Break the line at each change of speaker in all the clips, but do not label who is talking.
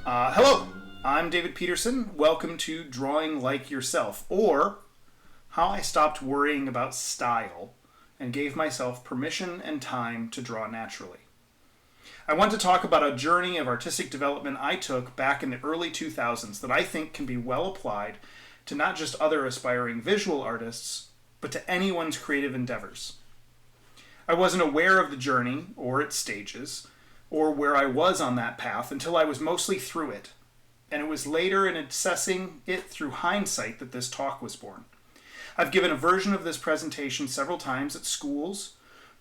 Hello, I'm David Peterson. Welcome to Drawing Like Yourself, or How I Stopped Worrying About Style and Gave Myself Permission and Time to Draw Naturally. I want to talk about a journey of artistic development I took back in the early 2000s that I think can be well applied to not just other aspiring visual artists, but to anyone's creative endeavors. I wasn't aware of the journey, or its stages, or where I was on that path until I was mostly through it. And it was later in assessing it through hindsight that this talk was born. I've given a version of this presentation several times at schools,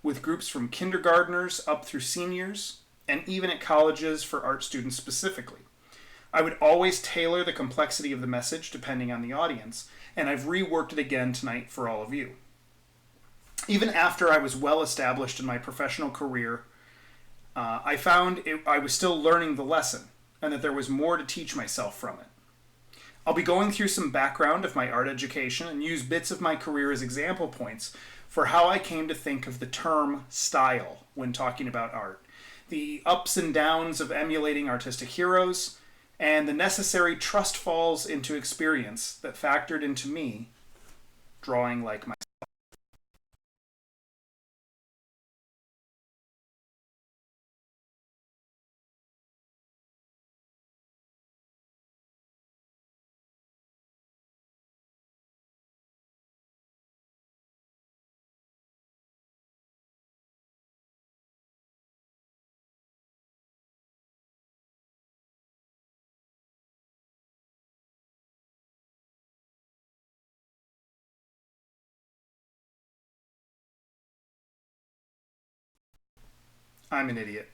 with groups from kindergartners up through seniors, and even at colleges for art students specifically. I would always tailor the complexity of the message depending on the audience, and I've reworked it again tonight for all of you. Even after I was well established in my professional career, I found I was still learning the lesson, and that there was more to teach myself from it. I'll be going through some background of my art education and use bits of my career as example points for how I came to think of the term style when talking about art, the ups and downs of emulating artistic heroes, and the necessary trust falls into experience that factored into me drawing like myself. I'm an idiot.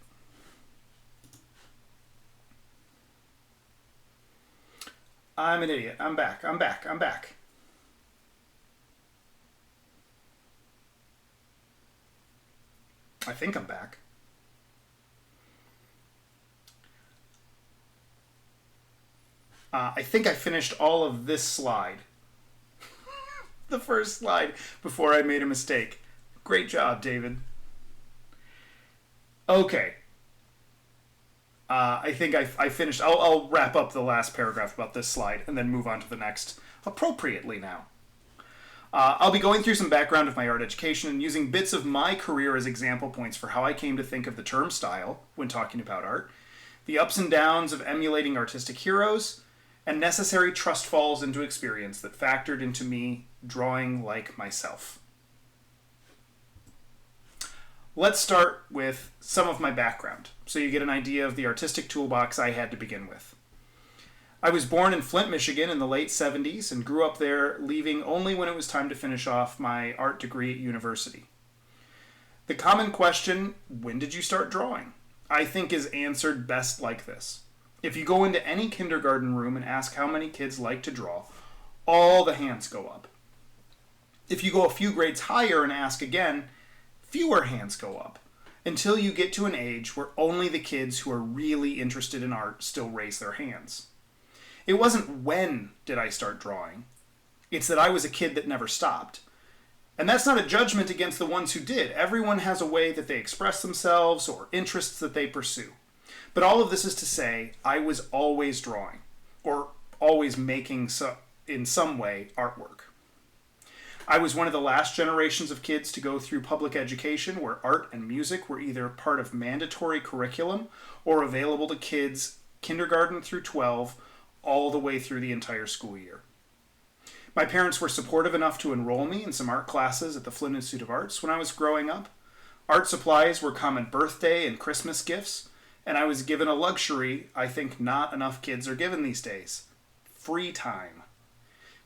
I'm an idiot. I'm back. I think I'm back. I think I finished all of this slide. The first slide before I made a mistake. Great job, David. Okay. I think I finished. I'll wrap up the last paragraph about this slide and then move on to the next appropriately now. I'll be going through some background of my art education and using bits of my career as example points for how I came to think of the term style when talking about art, the ups and downs of emulating artistic heroes, and necessary trust falls into experience that factored into me drawing like myself. Let's start with some of my background, so you get an idea of the artistic toolbox I had to begin with. I was born in Flint, Michigan in the late 70s and grew up there, leaving only when it was time to finish off my art degree at university. The common question, when did you start drawing? I think is answered best like this. If you go into any kindergarten room and ask how many kids like to draw, all the hands go up. If you go a few grades higher and ask again, fewer hands go up, until you get to an age where only the kids who are really interested in art still raise their hands. It wasn't when did I start drawing, it's that I was a kid that never stopped. And that's not a judgment against the ones who did. Everyone has a way that they express themselves or interests that they pursue. But all of this is to say, I was always drawing, or always making, in some way, artwork. I was one of the last generations of kids to go through public education where art and music were either part of mandatory curriculum or available to kids kindergarten through 12 all the way through the entire school year. My parents were supportive enough to enroll me in some art classes at the Flint Institute of Arts when I was growing up. Art supplies were common birthday and Christmas gifts, and I was given a luxury I think not enough kids are given these days: free time.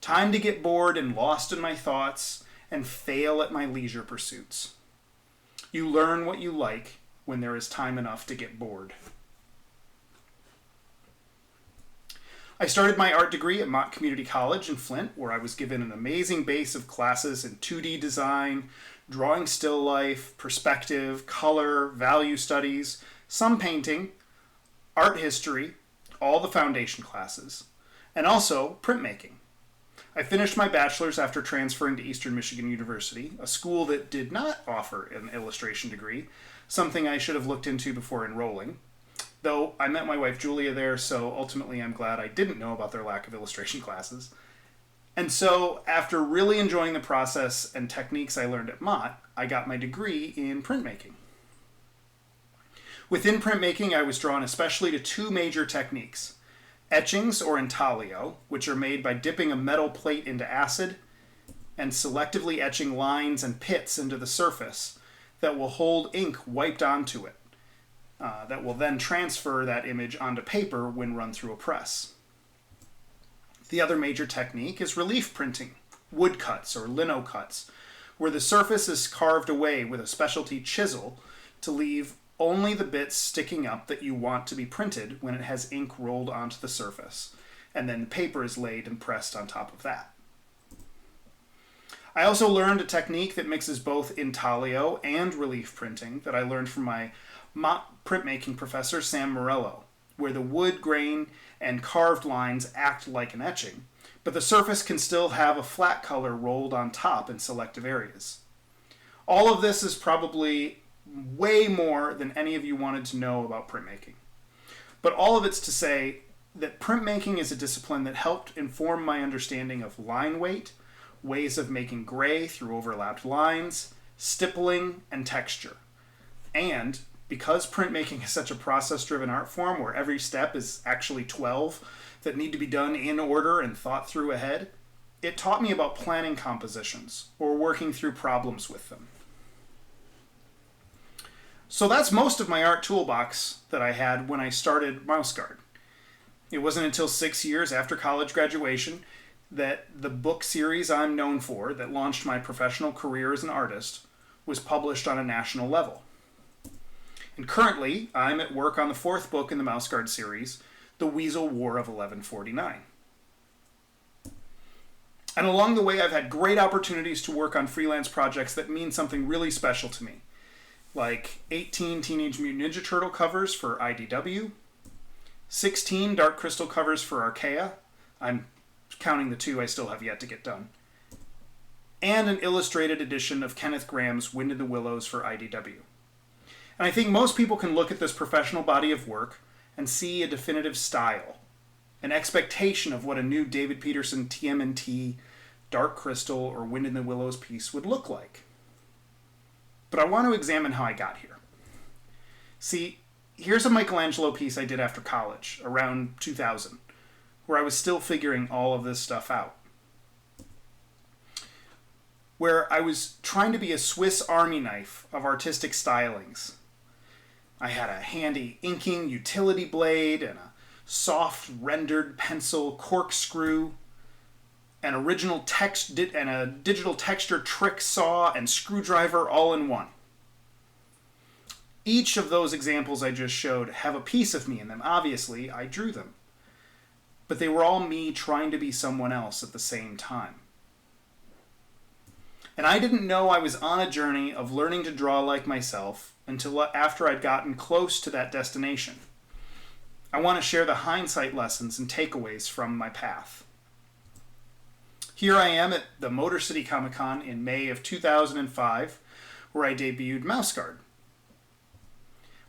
Time to get bored and lost in my thoughts and fail at my leisure pursuits. You learn what you like when there is time enough to get bored. I started my art degree at Mott Community College in Flint, where I was given an amazing base of classes in 2D design, drawing still life, perspective, color, value studies, some painting, art history, all the foundation classes, and also printmaking. I finished my bachelor's after transferring to Eastern Michigan University, a school that did not offer an illustration degree, something I should have looked into before enrolling. though I met my wife Julia there, so ultimately I'm glad I didn't know about their lack of illustration classes. And so, after really enjoying the process and techniques I learned at Mott, I got my degree in printmaking. Within printmaking, I was drawn especially to two major techniques: etchings, or intaglio, which are made by dipping a metal plate into acid and selectively etching lines and pits into the surface that will hold ink wiped onto it, that will then transfer that image onto paper when run through a press. The other major technique is relief printing, woodcuts or lino cuts, where the surface is carved away with a specialty chisel to leave only the bits sticking up that you want to be printed when it has ink rolled onto the surface, and then paper is laid and pressed on top of that. I also learned a technique that mixes both intaglio and relief printing that I learned from my Mott printmaking professor, Sam Morello, where the wood grain and carved lines act like an etching, but the surface can still have a flat color rolled on top in selective areas. All of this is probably way more than any of you wanted to know about printmaking. But all of it's to say that printmaking is a discipline that helped inform my understanding of line weight, ways of making gray through overlapped lines, stippling, and texture. And because printmaking is such a process-driven art form where every step is actually 12 that need to be done in order and thought through ahead, it taught me about planning compositions or working through problems with them. So that's most of my art toolbox that I had when I started MouseGuard. It wasn't until 6 years after college graduation that the book series I'm known for, that launched my professional career as an artist, was published on a national level. And currently, I'm at work on the fourth book in the MouseGuard series, The Weasel War of 1149. And along the way, I've had great opportunities to work on freelance projects that mean something really special to me, like 18 Teenage Mutant Ninja Turtle covers for IDW, 16 Dark Crystal covers for Archaea, I'm counting the 2 I still have yet to get done, and an illustrated edition of Kenneth Graham's Wind in the Willows for IDW. And I think most people can look at this professional body of work and see a definitive style, an expectation of what a new David Peterson TMNT, Dark Crystal, or Wind in the Willows piece would look like. But I want to examine how I got here. See, here's a Michelangelo piece I did after college, around 2000, where I was still figuring all of this stuff out. Where I was trying to be a Swiss Army knife of artistic stylings. I had a handy inking utility blade and a soft rendered pencil corkscrew, an original text and a digital texture trick saw and screwdriver all in one. Each of those examples I just showed have a piece of me in them. Obviously, I drew them. But they were all me trying to be someone else at the same time. And I didn't know I was on a journey of learning to draw like myself until after I'd gotten close to that destination. I want to share the hindsight lessons and takeaways from my path. Here I am at the Motor City Comic Con in May of 2005, where I debuted MouseGuard.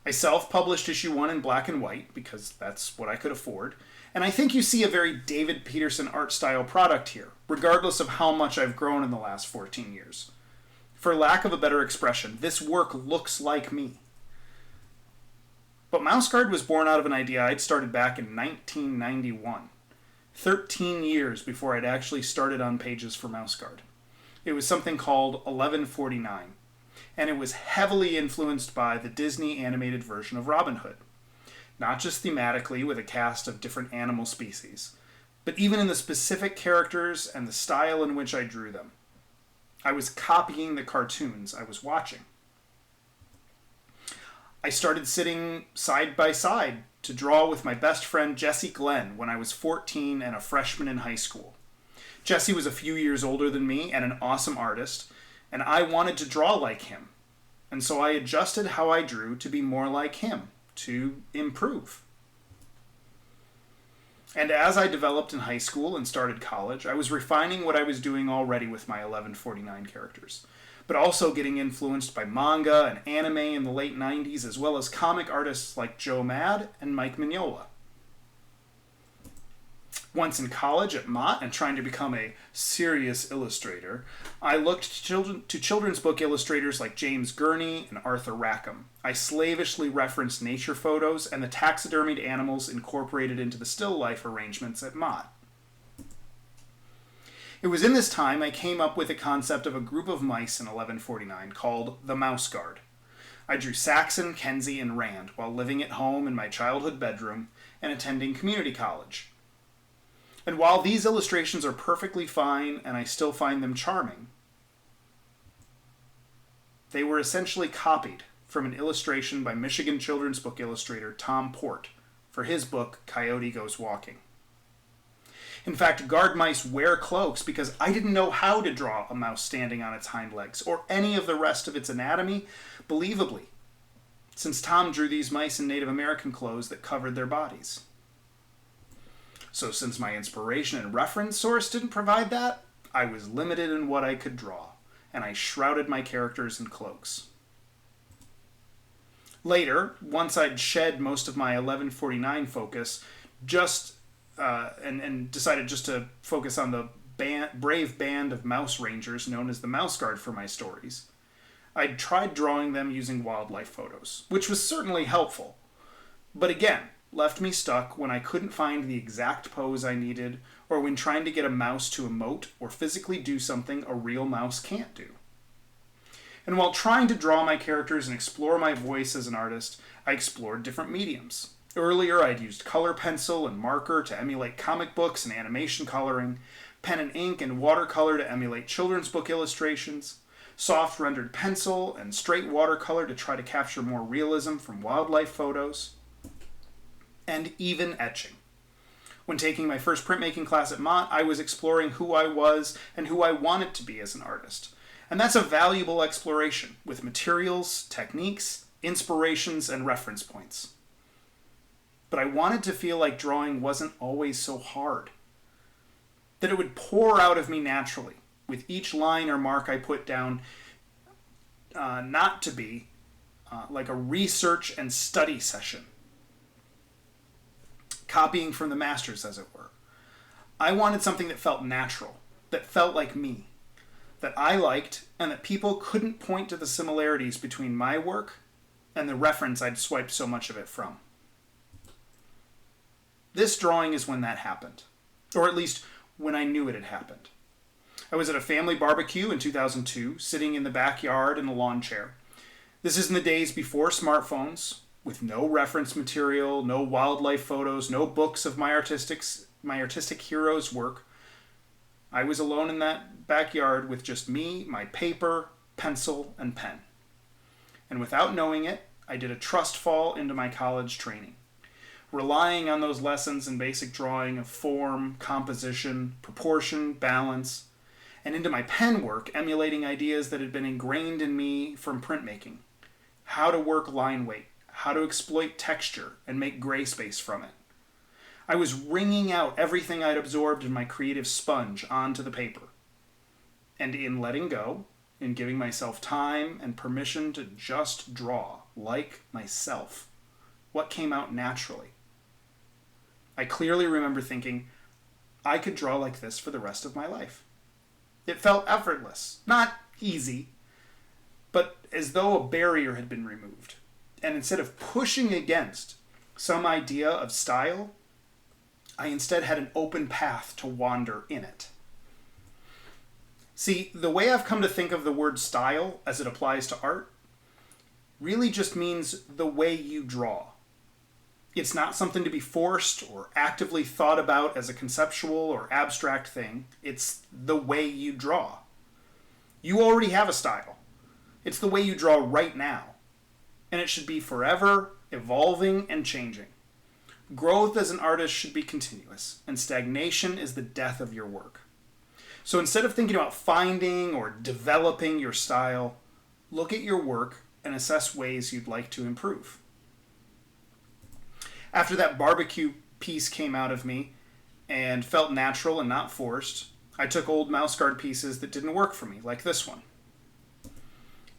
I self-published issue 1 in black and white, because that's what I could afford, and I think you see a very David Peterson art style product here, regardless of how much I've grown in the last 14 years. For lack of a better expression, this work looks like me. But MouseGuard was born out of an idea I'd started back in 1991, 13 years before I'd actually started on pages for MouseGuard. It was something called 1149, and it was heavily influenced by the Disney animated version of Robin Hood. Not just thematically with a cast of different animal species, but even in the specific characters and the style in which I drew them. I was copying the cartoons I was watching. I started sitting side by side to draw with my best friend Jesse Glenn when I was 14 and a freshman in high school. Jesse was a few years older than me and an awesome artist, and I wanted to draw like him. And so I adjusted how I drew to be more like him, to improve. And as I developed in high school and started college, I was refining what I was doing already with my 1149 characters, but also getting influenced by manga and anime in the late 90s, as well as comic artists like Joe Mad and Mike Mignola. Once in college at Mott and trying to become a serious illustrator, I looked to children's book illustrators like James Gurney and Arthur Rackham. I slavishly referenced nature photos and the taxidermied animals incorporated into the still life arrangements at Mott. It was in this time I came up with the concept of a group of mice in 1149 called the Mouse Guard. I drew Saxon, Kenzie, and Rand while living at home in my childhood bedroom and attending community college. And while these illustrations are perfectly fine and I still find them charming, they were essentially copied from an illustration by Michigan children's book illustrator Tom Port for his book Coyote Goes Walking. In fact, guard mice wear cloaks because I didn't know how to draw a mouse standing on its hind legs or any of the rest of its anatomy believably, since Tom drew these mice in Native American clothes that covered their bodies. So since my inspiration and reference source didn't provide that, I was limited in what I could draw, and I shrouded my characters in cloaks. Later, once I'd shed most of my 1149 focus, and decided just to focus on the brave band of mouse rangers known as the Mouse Guard for my stories, I'd tried drawing them using wildlife photos, which was certainly helpful. But again, left me stuck when I couldn't find the exact pose I needed, or when trying to get a mouse to emote or physically do something a real mouse can't do. And while trying to draw my characters and explore my voice as an artist, I explored different mediums. Earlier, I'd used color pencil and marker to emulate comic books and animation coloring, pen and ink and watercolor to emulate children's book illustrations, soft rendered pencil and straight watercolor to try to capture more realism from wildlife photos, and even etching. When taking my first printmaking class at Mott, I was exploring who I was and who I wanted to be as an artist. And that's a valuable exploration with materials, techniques, inspirations, and reference points. But I wanted to feel like drawing wasn't always so hard. That it would pour out of me naturally, with each line or mark I put down, not to be like a research and study session. Copying from the masters, as it were. I wanted something that felt natural, that felt like me, that I liked, and that people couldn't point to the similarities between my work and the reference I'd swiped so much of it from. This drawing is when that happened, or at least when I knew it had happened. I was at a family barbecue in 2002, sitting in the backyard in a lawn chair. This is in the days before smartphones, with no reference material, no wildlife photos, no books of my artistic hero's work. I was alone in that backyard with just me, my paper, pencil, and pen. And without knowing it, I did a trust fall into my college training, relying on those lessons in basic drawing of form, composition, proportion, balance, and into my pen work, emulating ideas that had been ingrained in me from printmaking. How to work line weight, how to exploit texture and make gray space from it. I was wringing out everything I'd absorbed in my creative sponge onto the paper. And in letting go, in giving myself time and permission to just draw, like myself, what came out naturally. I clearly remember thinking, I could draw like this for the rest of my life. It felt effortless, not easy, but as though a barrier had been removed. And instead of pushing against some idea of style, I instead had an open path to wander in it. See, the way I've come to think of the word style as it applies to art really just means the way you draw. It's not something to be forced or actively thought about as a conceptual or abstract thing. It's the way you draw. You already have a style. It's the way you draw right now. And it should be forever, evolving, and changing. Growth as an artist should be continuous, and stagnation is the death of your work. So instead of thinking about finding or developing your style, look at your work and assess ways you'd like to improve. After that barbecue piece came out of me, and felt natural and not forced, I took old mouse guard pieces that didn't work for me, like this one,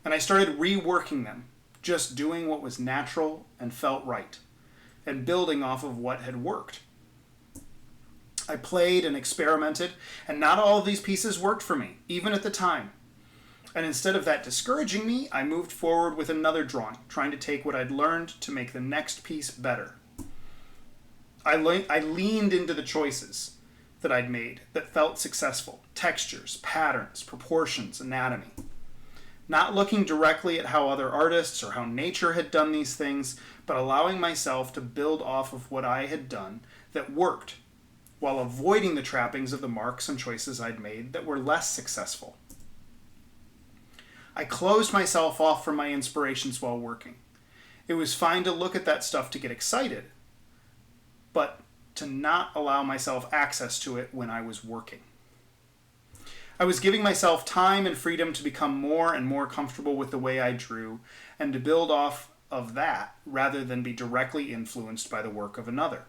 and I started reworking them, just doing what was natural and felt right, and building off of what had worked. I played and experimented, and not all of these pieces worked for me, even at the time. And instead of that discouraging me, I moved forward with another drawing, trying to take what I'd learned to make the next piece better. I leaned into the choices that I'd made that felt successful: textures, patterns, proportions, anatomy. Not looking directly at how other artists or how nature had done these things, but allowing myself to build off of what I had done that worked, while avoiding the trappings of the marks and choices I'd made that were less successful. I closed myself off from my inspirations while working. It was fine to look at that stuff to get excited, but to not allow myself access to it when I was working. I was giving myself time and freedom to become more and more comfortable with the way I drew and to build off of that rather than be directly influenced by the work of another.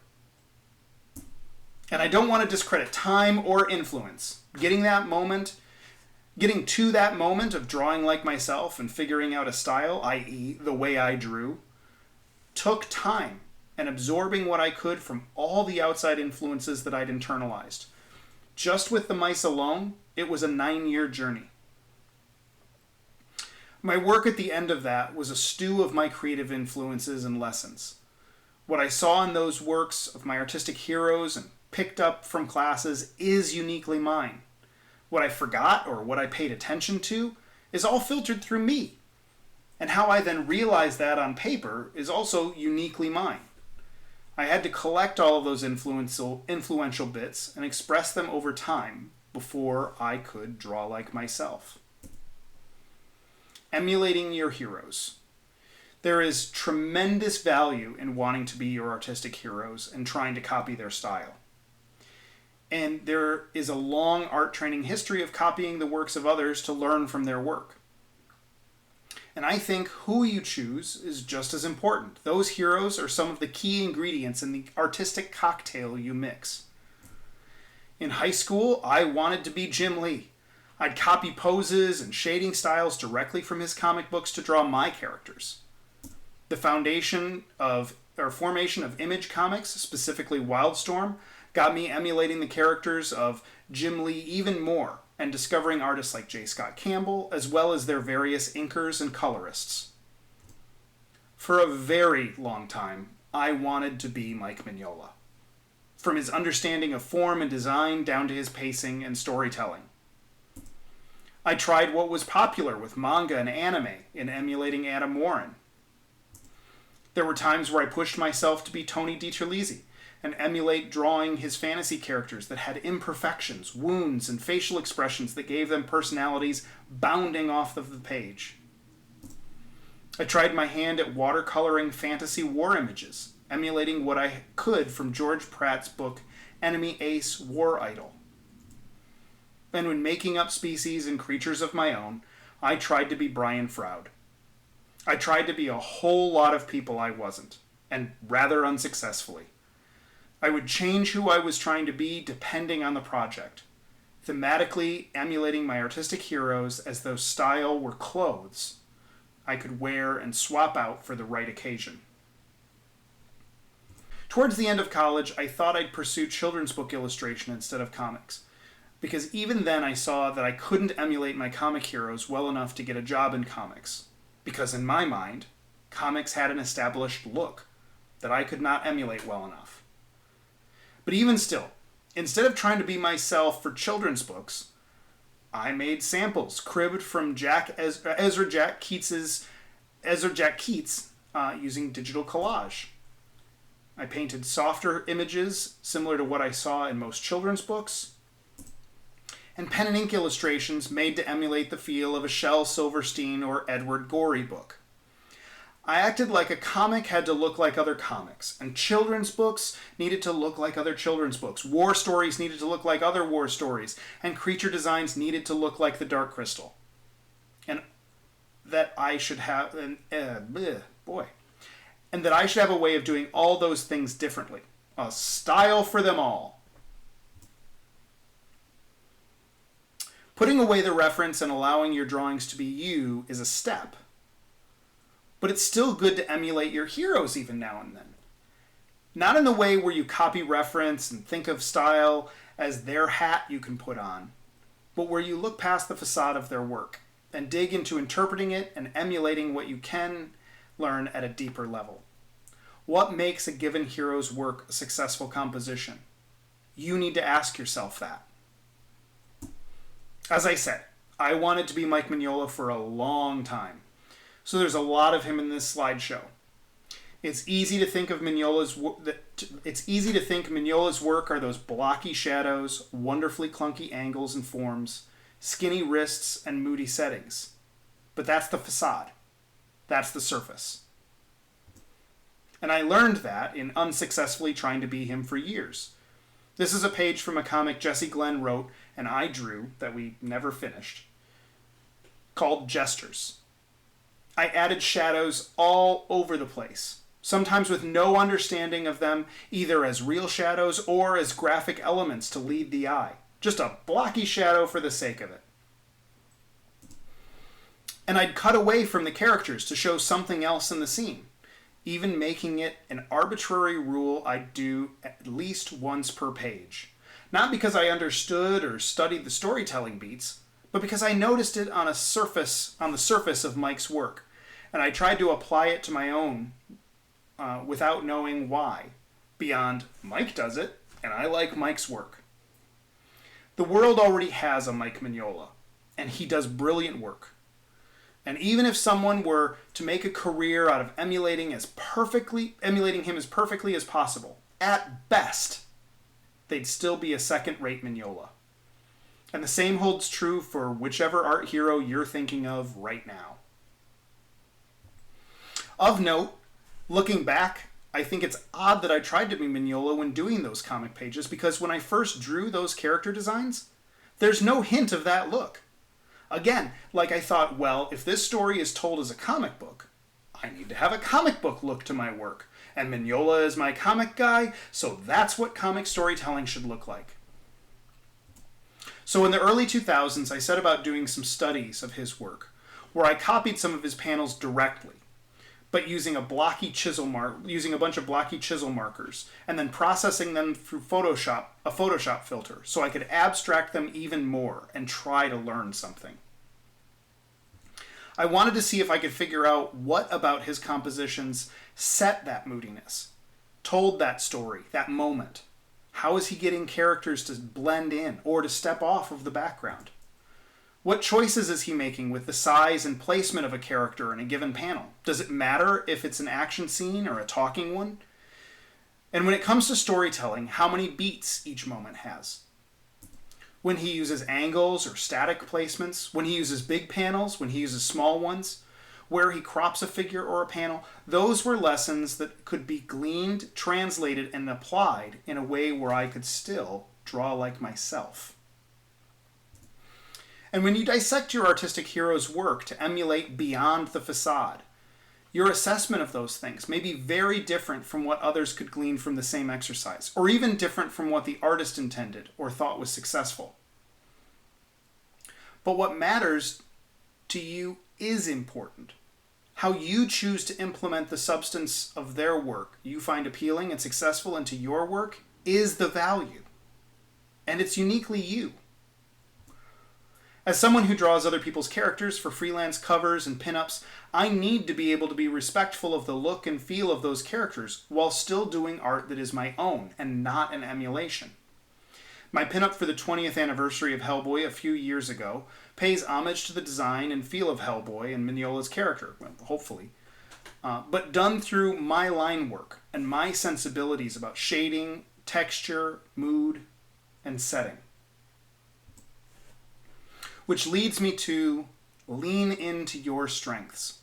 And I don't want to discredit time or influence. Getting to that moment of drawing like myself and figuring out a style, i.e. the way I drew, took time and absorbing what I could from all the outside influences that I'd internalized. Just with the mice alone, it was a 9-year journey. My work at the end of that was a stew of my creative influences and lessons. What I saw in those works of my artistic heroes and picked up from classes is uniquely mine. What I forgot or what I paid attention to is all filtered through me. And how I then realize that on paper is also uniquely mine. I had to collect all of those influential bits and express them over time before I could draw like myself. Emulating your heroes. There is tremendous value in wanting to be your artistic heroes and trying to copy their style. And there is a long art training history of copying the works of others to learn from their work. And I think who you choose is just as important. Those heroes are some of the key ingredients in the artistic cocktail you mix. In high school, I wanted to be Jim Lee. I'd copy poses and shading styles directly from his comic books to draw my characters. The formation of Image Comics, specifically Wildstorm, got me emulating the characters of Jim Lee even more and discovering artists like J. Scott Campbell, as well as their various inkers and colorists. For a very long time, I wanted to be Mike Mignola, from his understanding of form and design down to his pacing and storytelling. I tried what was popular with manga and anime in emulating Adam Warren. There were times where I pushed myself to be Tony DiTerlizzi and emulate drawing his fantasy characters that had imperfections, wounds, and facial expressions that gave them personalities bounding off of the page. I tried my hand at watercoloring fantasy war images, emulating what I could from George Pratt's book Enemy Ace War Idol. And when making up species and creatures of my own, I tried to be Brian Froud. I tried to be a whole lot of people I wasn't, and rather unsuccessfully. I would change who I was trying to be depending on the project, thematically emulating my artistic heroes as though style were clothes I could wear and swap out for the right occasion. Towards the end of college, I thought I'd pursue children's book illustration instead of comics, because even then I saw that I couldn't emulate my comic heroes well enough to get a job in comics, because in my mind, comics had an established look that I could not emulate well enough. But even still, instead of trying to be myself for children's books, I made samples cribbed from Ezra Jack Keats using digital collage. I painted softer images similar to what I saw in most children's books, and pen and ink illustrations made to emulate the feel of a Shel Silverstein or Edward Gorey book. I acted like a comic had to look like other comics, and children's books needed to look like other children's books. War stories needed to look like other war stories, and creature designs needed to look like the Dark Crystal. And that I should have, and that I should have a way of doing all those things differently. A style for them all. Putting away the reference and allowing your drawings to be you is a step. But it's still good to emulate your heroes even now and then. Not in the way where you copy reference and think of style as their hat you can put on, but where you look past the facade of their work and dig into interpreting it and emulating what you can learn at a deeper level. What makes a given hero's work a successful composition? You need to ask yourself that. As I said, I wanted to be Mike Mignola for a long time, so there's a lot of him in this slideshow. It's easy to think Mignola's work are those blocky shadows, wonderfully clunky angles and forms, skinny wrists, and moody settings. But that's the facade. That's the surface. And I learned that in unsuccessfully trying to be him for years. This is a page from a comic Jesse Glenn wrote and I drew that we never finished, called Gestures. I added shadows all over the place, sometimes with no understanding of them either as real shadows or as graphic elements to lead the eye. Just a blocky shadow for the sake of it. And I'd cut away from the characters to show something else in the scene, even making it an arbitrary rule I'd do at least once per page. Not because I understood or studied the storytelling beats, but because I noticed it on the surface of Mike's work, and I tried to apply it to my own without knowing why, beyond Mike does it, and I like Mike's work. The world already has a Mike Mignola, and he does brilliant work. And even if someone were to make a career out of emulating him as perfectly as possible, at best, they'd still be a second-rate Mignola. And the same holds true for whichever art hero you're thinking of right now. Of note, looking back, I think it's odd that I tried to be Mignola when doing those comic pages, because when I first drew those character designs, there's no hint of that look. Again, like I thought, well, if this story is told as a comic book, I need to have a comic book look to my work. And Mignola is my comic guy, so that's what comic storytelling should look like. So in the early 2000s, I set about doing some studies of his work, where I copied some of his panels directly, but using a bunch of blocky chisel markers, and then processing them through a Photoshop filter, so I could abstract them even more and try to learn something. I wanted to see if I could figure out what about his compositions set that moodiness, told that story, that moment. How is he getting characters to blend in or to step off of the background? What choices is he making with the size and placement of a character in a given panel? Does it matter if it's an action scene or a talking one? And when it comes to storytelling, how many beats each moment has? When he uses angles or static placements, when he uses big panels, when he uses small ones, where he crops a figure or a panel, those were lessons that could be gleaned, translated, and applied in a way where I could still draw like myself. And when you dissect your artistic hero's work to emulate beyond the facade, your assessment of those things may be very different from what others could glean from the same exercise, or even different from what the artist intended or thought was successful. But what matters to you is important. How you choose to implement the substance of their work you find appealing and successful into your work is the value. And it's uniquely you. As someone who draws other people's characters for freelance covers and pinups, I need to be able to be respectful of the look and feel of those characters while still doing art that is my own and not an emulation. My pinup for the 20th anniversary of Hellboy a few years ago pays homage to the design and feel of Hellboy and Mignola's character, well, hopefully, but done through my line work and my sensibilities about shading, texture, mood, and setting. Which leads me to lean into your strengths.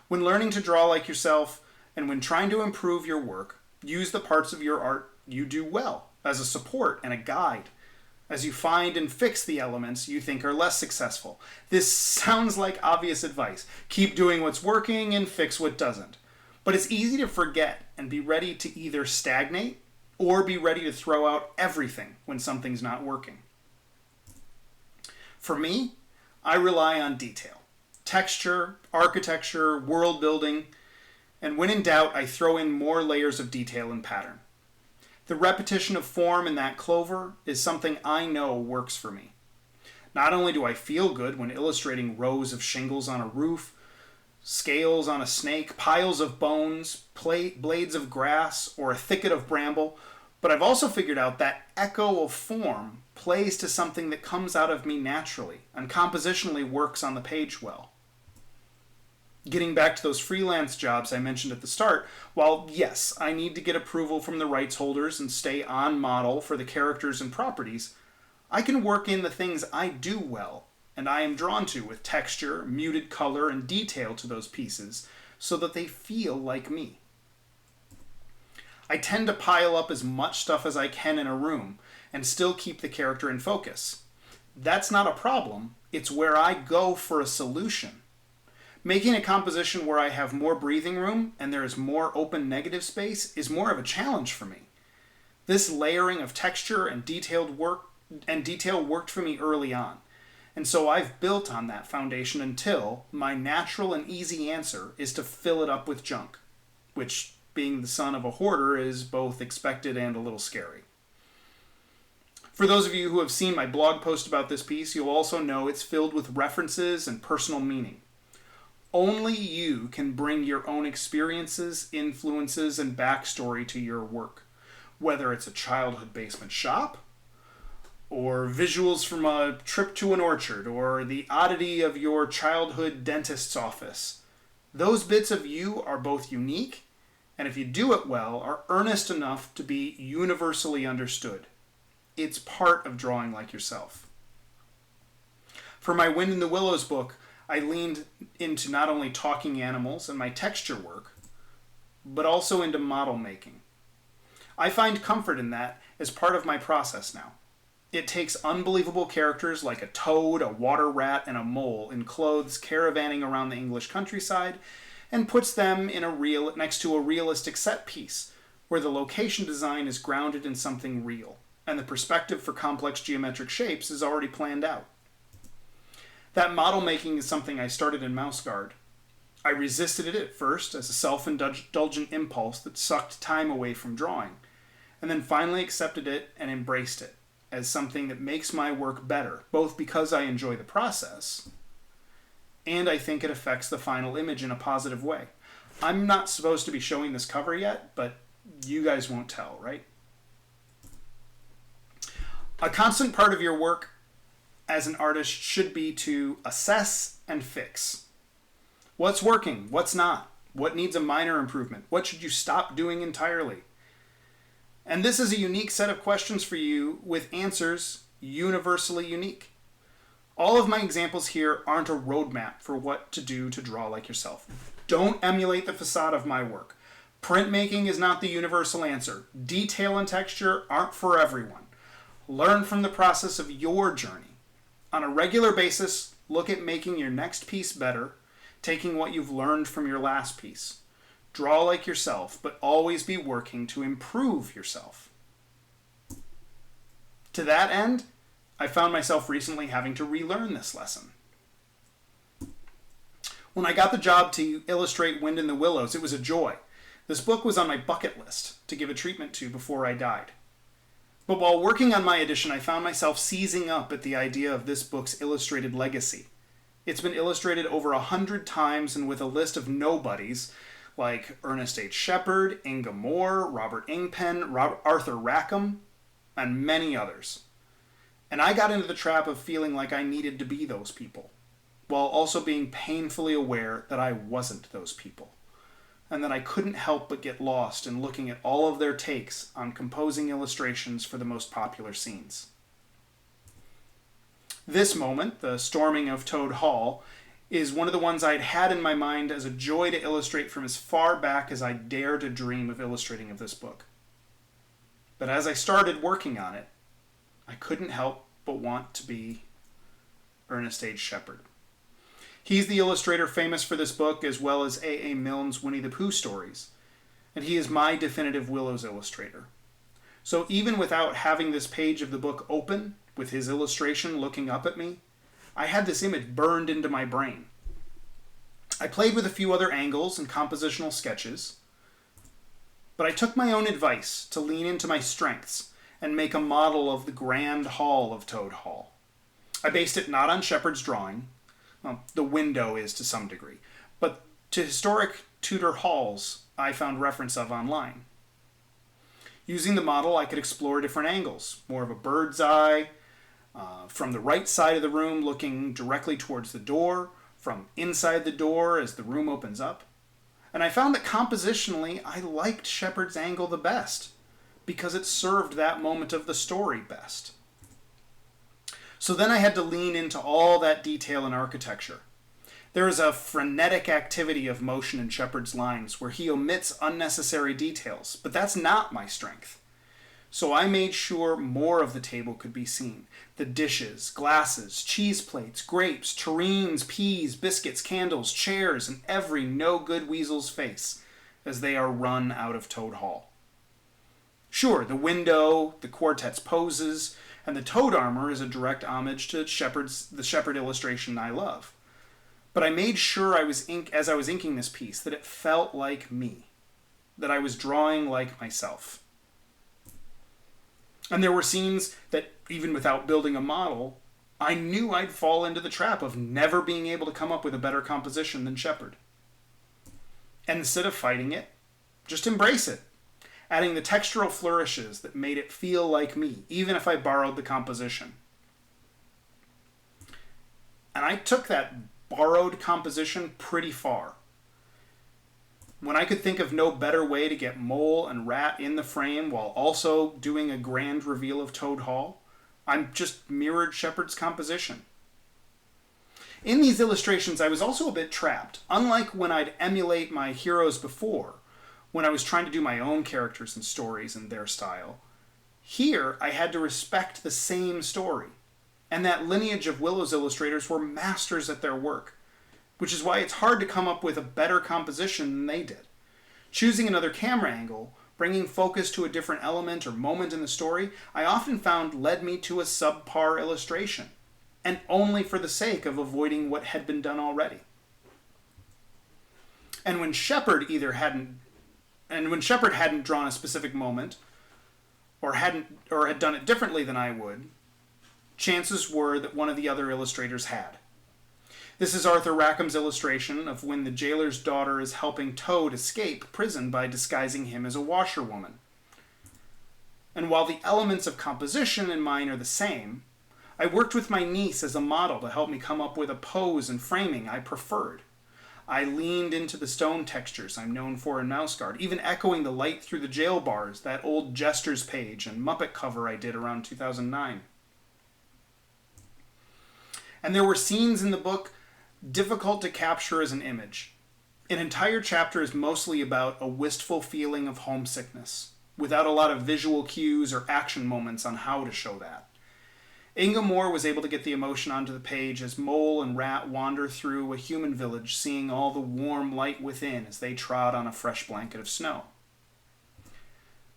When learning to draw like yourself and when trying to improve your work, use the parts of your art you do well as a support and a guide as you find and fix the elements you think are less successful. This sounds like obvious advice. Keep doing what's working and fix what doesn't. But it's easy to forget and be ready to either stagnate or be ready to throw out everything when something's not working. For me, I rely on detail. Texture, architecture, world building, and when in doubt, I throw in more layers of detail and pattern. The repetition of form in that clover is something I know works for me. Not only do I feel good when illustrating rows of shingles on a roof, scales on a snake, piles of bones, blades of grass, or a thicket of bramble, but I've also figured out that echo of form plays to something that comes out of me naturally and compositionally works on the page well. Getting back to those freelance jobs I mentioned at the start, while yes, I need to get approval from the rights holders and stay on model for the characters and properties, I can work in the things I do well and I am drawn to with texture, muted color, and detail to those pieces so that they feel like me. I tend to pile up as much stuff as I can in a room and still keep the character in focus. That's not a problem, it's where I go for a solution. Making a composition where I have more breathing room and there is more open negative space is more of a challenge for me. This layering of texture and detail worked for me early on, and so I've built on that foundation until my natural and easy answer is to fill it up with junk, which, being the son of a hoarder, is both expected and a little scary. For those of you who have seen my blog post about this piece, you'll also know it's filled with references and personal meaning. Only you can bring your own experiences, influences, and backstory to your work, whether it's a childhood basement shop, or visuals from a trip to an orchard, or the oddity of your childhood dentist's office. Those bits of you are both unique, and if you do it well, are earnest enough to be universally understood. It's part of drawing like yourself. For my Wind in the Willows book, I leaned into not only talking animals and my texture work, but also into model making. I find comfort in that as part of my process now. It takes unbelievable characters like a toad, a water rat, and a mole in clothes caravanning around the English countryside and puts them in next to a realistic set piece where the location design is grounded in something real and the perspective for complex geometric shapes is already planned out. That model making is something I started in Mouse Guard. I resisted it at first as a self-indulgent impulse that sucked time away from drawing, and then finally accepted it and embraced it as something that makes my work better, both because I enjoy the process and I think it affects the final image in a positive way. I'm not supposed to be showing this cover yet, but you guys won't tell, right? A constant part of your work as an artist should be to assess and fix. What's working? What's not? What needs a minor improvement? What should you stop doing entirely? And this is a unique set of questions for you with answers universally unique. All of my examples here aren't a roadmap for what to do to draw like yourself. Don't emulate the facade of my work. Printmaking is not the universal answer. Detail and texture aren't for everyone. Learn from the process of your journey. On a regular basis, look at making your next piece better, taking what you've learned from your last piece. Draw like yourself, but always be working to improve yourself. To that end, I found myself recently having to relearn this lesson. When I got the job to illustrate Wind in the Willows, it was a joy. This book was on my bucket list to give a treatment to before I died. But while working on my edition, I found myself seizing up at the idea of this book's illustrated legacy. It's been illustrated over 100 times and with a list of nobodies like Ernest H. Shepard, Inga Moore, Robert Ingpen, Arthur Rackham, and many others. And I got into the trap of feeling like I needed to be those people, while also being painfully aware that I wasn't those people, and that I couldn't help but get lost in looking at all of their takes on composing illustrations for the most popular scenes. This moment, the storming of Toad Hall, is one of the ones I'd had in my mind as a joy to illustrate from as far back as I dare to dream of illustrating of this book. But as I started working on it, I couldn't help but want to be Ernest H. Shepard. He's the illustrator famous for this book, as well as A. A. Milne's Winnie the Pooh stories, and he is my definitive Willows illustrator. So even without having this page of the book open, with his illustration looking up at me, I had this image burned into my brain. I played with a few other angles and compositional sketches, but I took my own advice to lean into my strengths and make a model of the grand hall of Toad Hall. I based it not on Shepard's drawing, well, the window is to some degree, but to historic Tudor halls I found reference of online. Using the model, I could explore different angles, more of a bird's eye, from the right side of the room looking directly towards the door, from inside the door as the room opens up. And I found that compositionally, I liked Shepard's angle the best, because it served that moment of the story best. So then I had to lean into all that detail in architecture. There is a frenetic activity of motion in Shepard's lines where he omits unnecessary details, but that's not my strength. So I made sure more of the table could be seen. The dishes, glasses, cheese plates, grapes, tureens, peas, biscuits, candles, chairs, and every no-good weasel's face as they are run out of Toad Hall. Sure, the window, the quartet's poses, and the toad armor is a direct homage to the Shepard illustration I love. But I made sure as I was inking this piece that it felt like me, that I was drawing like myself. And there were scenes that, even without building a model, I knew I'd fall into the trap of never being able to come up with a better composition than Shepard. And instead of fighting it, just embrace it, adding the textural flourishes that made it feel like me, even if I borrowed the composition. And I took that borrowed composition pretty far. When I could think of no better way to get Mole and Rat in the frame while also doing a grand reveal of Toad Hall, I just mirrored Shepard's composition. In these illustrations, I was also a bit trapped. Unlike when I'd emulate my heroes before, when I was trying to do my own characters and stories in their style, here I had to respect the same story. And that lineage of Willow's illustrators were masters at their work, which is why it's hard to come up with a better composition than they did. Choosing another camera angle, bringing focus to a different element or moment in the story, I often found led me to a subpar illustration, and only for the sake of avoiding what had been done already. And when Shepard hadn't drawn a specific moment, or had done it differently than I would, chances were that one of the other illustrators had. This is Arthur Rackham's illustration of when the jailer's daughter is helping Toad escape prison by disguising him as a washerwoman. And while the elements of composition in mine are the same, I worked with my niece as a model to help me come up with a pose and framing I preferred. I leaned into the stone textures I'm known for in Mouse Guard, even echoing the light through the jail bars, that old Jesters page and Muppet cover I did around 2009. And there were scenes in the book difficult to capture as an image. An entire chapter is mostly about a wistful feeling of homesickness, without a lot of visual cues or action moments on how to show that. Inga Moore was able to get the emotion onto the page as Mole and Rat wander through a human village, seeing all the warm light within as they trod on a fresh blanket of snow.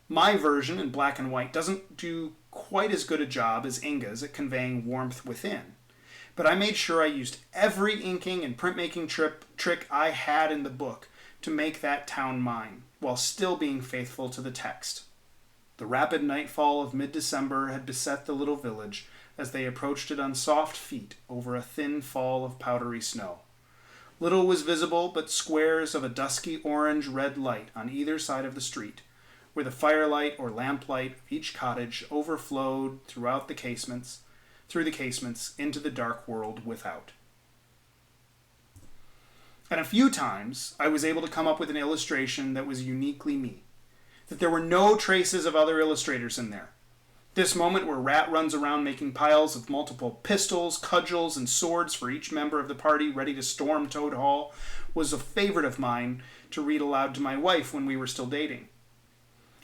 My version in black and white doesn't do quite as good a job as Inga's at conveying warmth within, but I made sure I used every inking and printmaking trick I had in the book to make that town mine, while still being faithful to the text. The rapid nightfall of mid-December had beset the little village as they approached it on soft feet over a thin fall of powdery snow. Little was visible but squares of a dusky orange-red light on either side of the street, where the firelight or lamplight of each cottage overflowed through the casements into the dark world without. And a few times, I was able to come up with an illustration that was uniquely me, that there were no traces of other illustrators in there. This moment where Rat runs around making piles of multiple pistols, cudgels, and swords for each member of the party ready to storm Toad Hall was a favorite of mine to read aloud to my wife when we were still dating.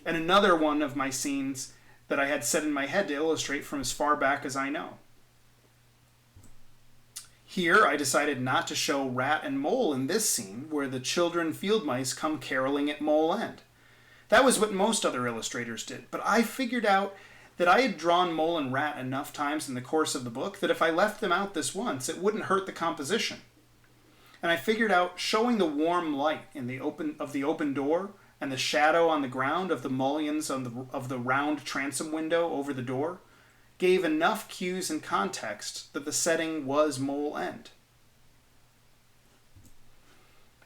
And another one of my scenes that I had set in my head to illustrate from as far back as I know. Here, I decided not to show Rat and Mole in this scene, where the children field mice come caroling at Mole End. That was what most other illustrators did, but I figured out that I had drawn mole and rat enough times in the course of the book that if I left them out this once, it wouldn't hurt the composition. And I figured out showing the warm light in the open door and the shadow on the ground of the mullions of the round transom window over the door gave enough cues and context that the setting was Mole End.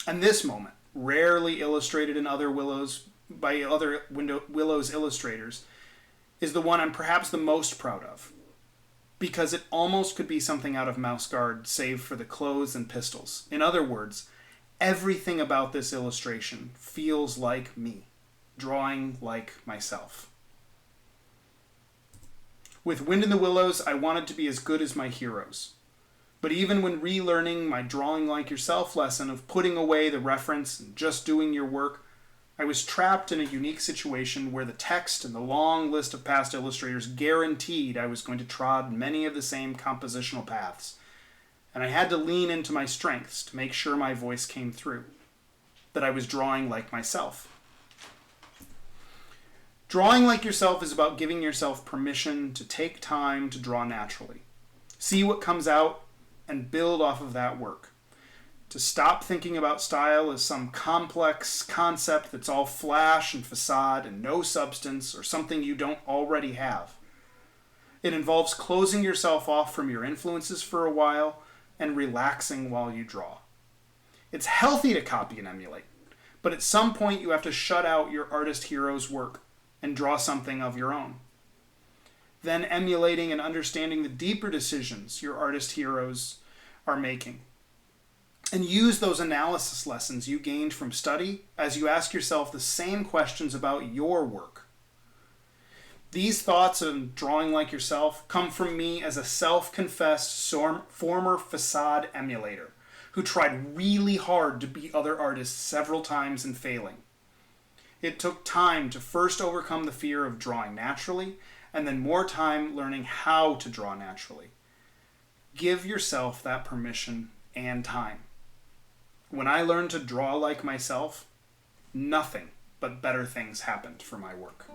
And this moment, rarely illustrated in other Willows by other Willows illustrators, is the one I'm perhaps the most proud of, because it almost could be something out of Mouse Guard, save for the clothes and pistols. In other words, everything about this illustration feels like me, drawing like myself. With Wind in the Willows, I wanted to be as good as my heroes. But even when relearning my drawing like yourself lesson of putting away the reference and just doing your work, I was trapped in a unique situation where the text and the long list of past illustrators guaranteed I was going to trod many of the same compositional paths, and I had to lean into my strengths to make sure my voice came through, that I was drawing like myself. Drawing like yourself is about giving yourself permission to take time to draw naturally, see what comes out, and build off of that work. To stop thinking about style as some complex concept that's all flash and facade and no substance or something you don't already have. It involves closing yourself off from your influences for a while and relaxing while you draw. It's healthy to copy and emulate, but at some point you have to shut out your artist hero's work and draw something of your own. Then emulating and understanding the deeper decisions your artist heroes are making. And use those analysis lessons you gained from study as you ask yourself the same questions about your work. These thoughts on drawing like yourself come from me as a self-confessed former facade emulator who tried really hard to beat other artists several times and failing. It took time to first overcome the fear of drawing naturally, and then more time learning how to draw naturally. Give yourself that permission and time. When I learned to draw like myself, nothing but better things happened for my work.